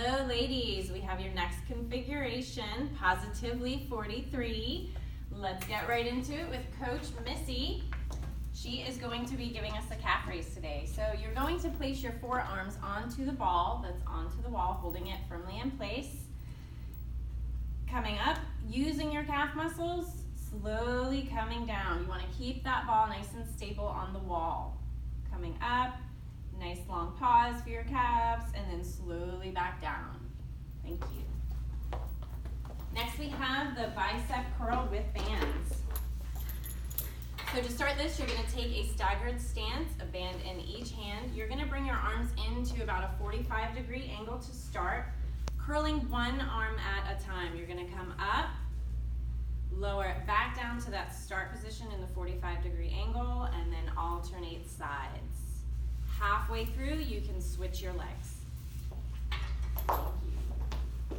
Hello ladies, we have your next configuration, Positively 43. Let's get right into it with Coach Missy. She is going to be giving us a calf raise today. So you're going to place your forearms onto the ball that's onto the wall, holding it firmly in place. Coming up, using your calf muscles, slowly coming down. You want to keep that ball nice and stable on the wall. Coming up, nice long pause for your calves, and then slowly back down. Thank you. Next we have the bicep curl with bands. So to start this, you're going to take a staggered stance, a band in each hand. You're going to bring your arms into about a 45-degree angle to start, curling one arm at a time. You're going to come up, lower it back down to that start position in the 45-degree angle, and then alternate sides. Halfway through, you can switch your legs. Thank you.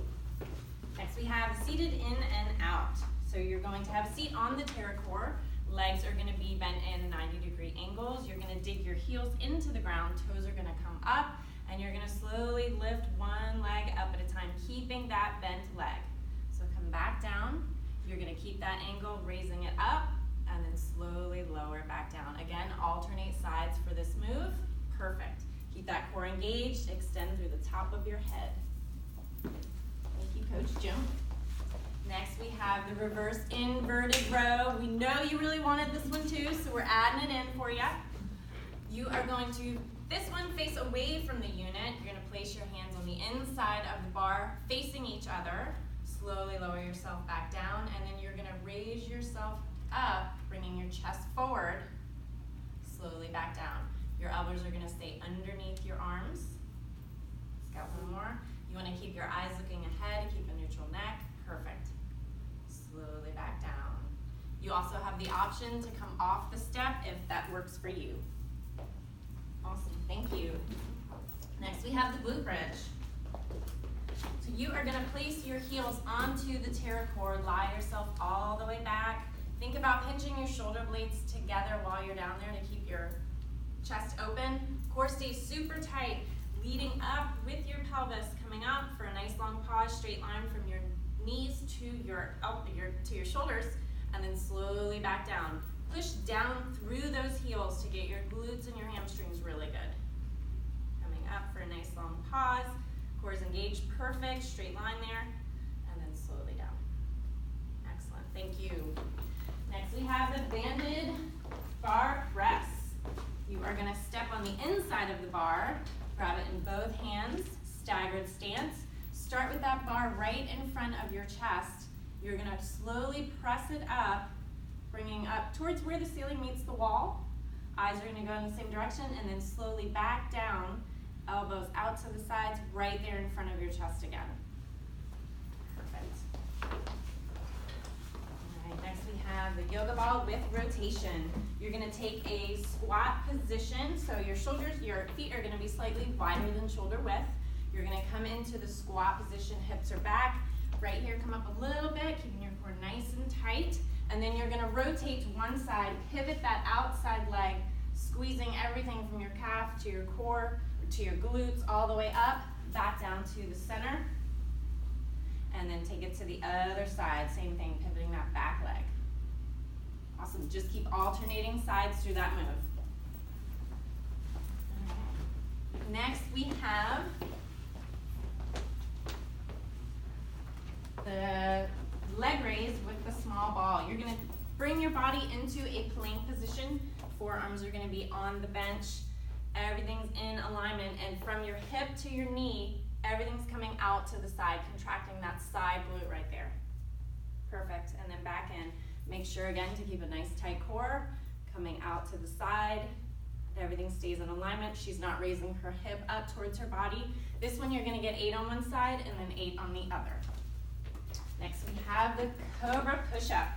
Next we have seated in and out. So you're going to have a seat on the Terracor. Legs are going to be bent in 90-degree angles. You're going to dig your heels into the ground. Toes are going to come up, and you're going to slowly lift one leg up at a time, keeping that bent leg. So come back down. You're going to keep that angle, raising it up, and then slowly lower it back down. Again, alternate sides for this move. Perfect. Keep that core engaged, extend through the top of your head. Thank you, Coach Jim. Next we have the reverse inverted row. We know you really wanted this one too, so we're adding it in for you. You are going to, this one face away from the unit. You're going to place your hands on the inside of the bar, facing each other. Slowly lower yourself back down, and then you're going to raise yourself up, bringing your chest forward, slowly back down. Your elbows are going to stay underneath your arms. Let's got one more. You want to keep your eyes looking ahead, keep a neutral neck. Perfect. Slowly back down. You also have the option to come off the step if that works for you. Awesome, thank you. Next we have the glute bridge. So you are going to place your heels onto the Terracor, lie yourself all the way back. Think about pinching your shoulder blades together while you're down there to keep your chest open. Core stays super tight, leading up with your pelvis, coming up for a nice long pause, straight line from your knees to your shoulders, and then slowly back down. Push down through those heels to get your glutes and your hamstrings really good. Coming up for a nice long pause. Core is engaged, perfect, straight line there, and then slowly down. Excellent, thank you. Next we have the banded bar press. You are going to step on the inside of the bar, grab it in both hands, staggered stance. Start with that bar right in front of your chest. You're going to slowly press it up, bringing up towards where the ceiling meets the wall. Eyes are going to go in the same direction, and then slowly back down, elbows out to the sides, right there in front of your chest again. Perfect. Next we have the yoga ball with rotation. You're going to take a squat position, so your feet are going to be slightly wider than shoulder width. You're going to come into the squat position, hips are back. Right here, come up a little bit, keeping your core nice and tight. And then you're going to rotate to one side, pivot that outside leg, squeezing everything from your calf to your core, to your glutes, all the way up, back down to the center. And then take it to the other side, same thing, pivoting that back leg. Awesome, just keep alternating sides through that move. Okay. Next we have the leg raise with the small ball. You're going to bring your body into a plank position. Forearms are going to be on the bench. Everything's in alignment, and from your hip to your knee, everything's coming out to the side, contracting that side glute right there. Perfect, and then back in. Make sure again to keep a nice tight core, coming out to the side. Everything stays in alignment. She's not raising her hip up towards her body. This one you're going to get 8 on one side and then 8 on the other. Next we have the Cobra Push Up.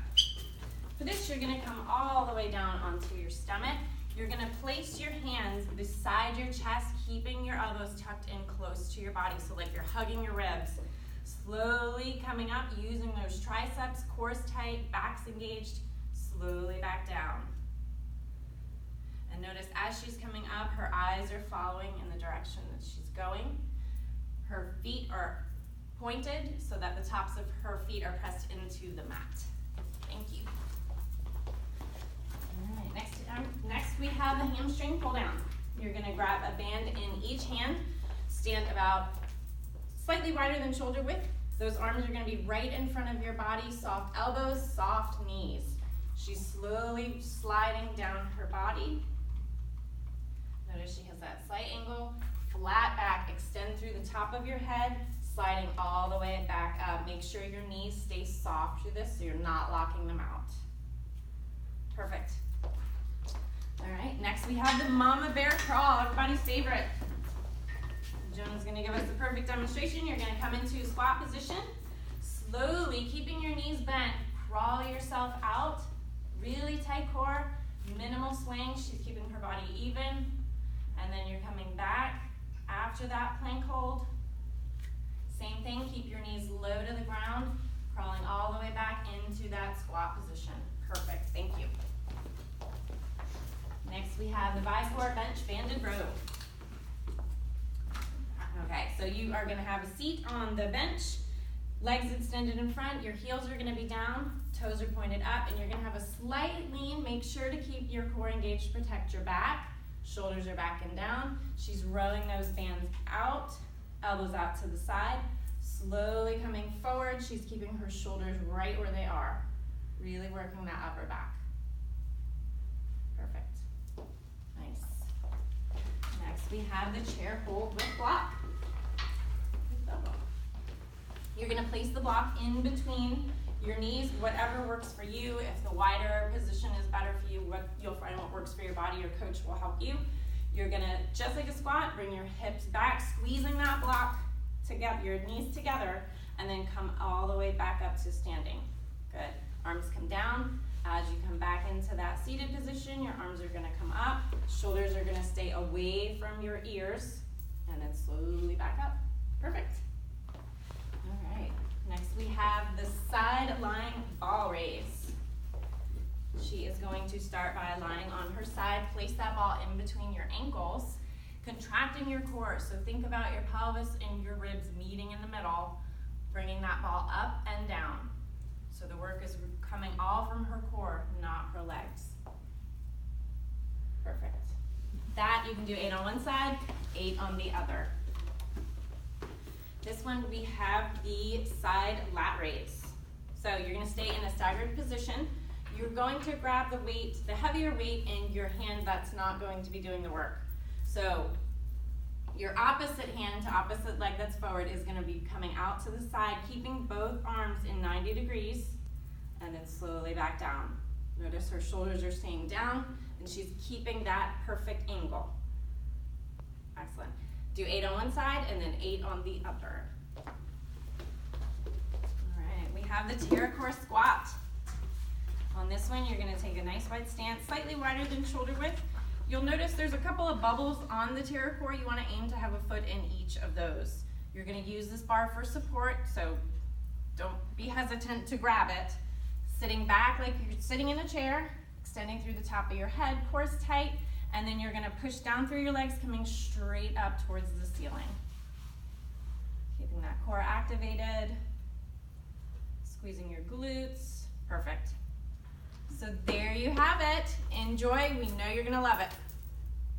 For this you're going to come all the way down onto your stomach. You're going to place your hands beside your chest, keeping your elbows tucked in close to your body, so like you're hugging your ribs. Slowly coming up, using those triceps, core's tight, back's engaged, slowly back down. And notice as she's coming up, her eyes are following in the direction that she's going. Her feet are pointed so that the tops of her feet are pressed into the mat. Thank you. All right, next we have the hamstring pull down. You're gonna grab a band in each hand, stand about slightly wider than shoulder width. Those arms are gonna be right in front of your body, soft elbows, soft knees. She's slowly sliding down her body. Notice she has that slight angle, flat back, extend through the top of your head, sliding all the way back up. Make sure your knees stay soft through this so you're not locking them out. Perfect. All right, next we have the Mama Bear Crawl, everybody's favorite. Jonah's gonna give us the perfect demonstration. You're gonna come into squat position, slowly keeping your knees bent, crawl yourself out, really tight core, minimal swing. She's keeping her body even, and then you're coming back after that plank hold. Same thing, keep your knees low to the ground, crawling all the way back into that squat position. Perfect, thank you. Next we have the Bicep bench banded row. Okay, so you are gonna have a seat on the bench, legs extended in front, your heels are gonna be down, toes are pointed up, and you're gonna have a slight lean. Make sure to keep your core engaged to protect your back. Shoulders are back and down. She's rowing those bands out, elbows out to the side, slowly coming forward. She's keeping her shoulders right where they are, really working that upper back. Perfect. Nice. Next we have the chair hold with block. You're gonna place the block in between your knees, whatever works for you. If the wider position is better for you, you'll find what works for your body. Your coach will help you. You're gonna, just like a squat, bring your hips back, squeezing that block together, your knees together, and then come all the way back up to standing. Good. Arms come down. As you come back into that seated position, your arms are gonna come up, shoulders are gonna stay away from your ears, and then slowly back up. Perfect. All right, next we have the side lying ball raise. She is going to start by lying on her side, place that ball in between your ankles, contracting your core. So think about your pelvis and your ribs meeting in the middle, bringing that ball up and down. So the work is coming all from her core, not her legs. Perfect. That you can do 8 on one side, 8 on the other. This one we have the side lat raise. So you're gonna stay in a staggered position. You're going to grab the weight, the heavier weight in your hand that's not going to be doing the work. So your opposite hand to opposite leg that's forward is gonna be coming out to the side, keeping both arms in 90 degrees, and then slowly back down. Notice her shoulders are staying down, and she's keeping that perfect angle. Excellent. Do 8 on one side, and then 8 on the other. All right, we have the Terracor Squat. On this one, you're gonna take a nice wide stance, slightly wider than shoulder width. You'll notice there's a couple of bubbles on the Terracor. You wanna aim to have a foot in each of those. You're gonna use this bar for support, so don't be hesitant to grab it. Sitting back like you're sitting in a chair, extending through the top of your head, core is tight, and then you're gonna push down through your legs, coming straight up towards the ceiling. Keeping that core activated, squeezing your glutes, perfect. So there you have it. Enjoy, we know you're gonna love it.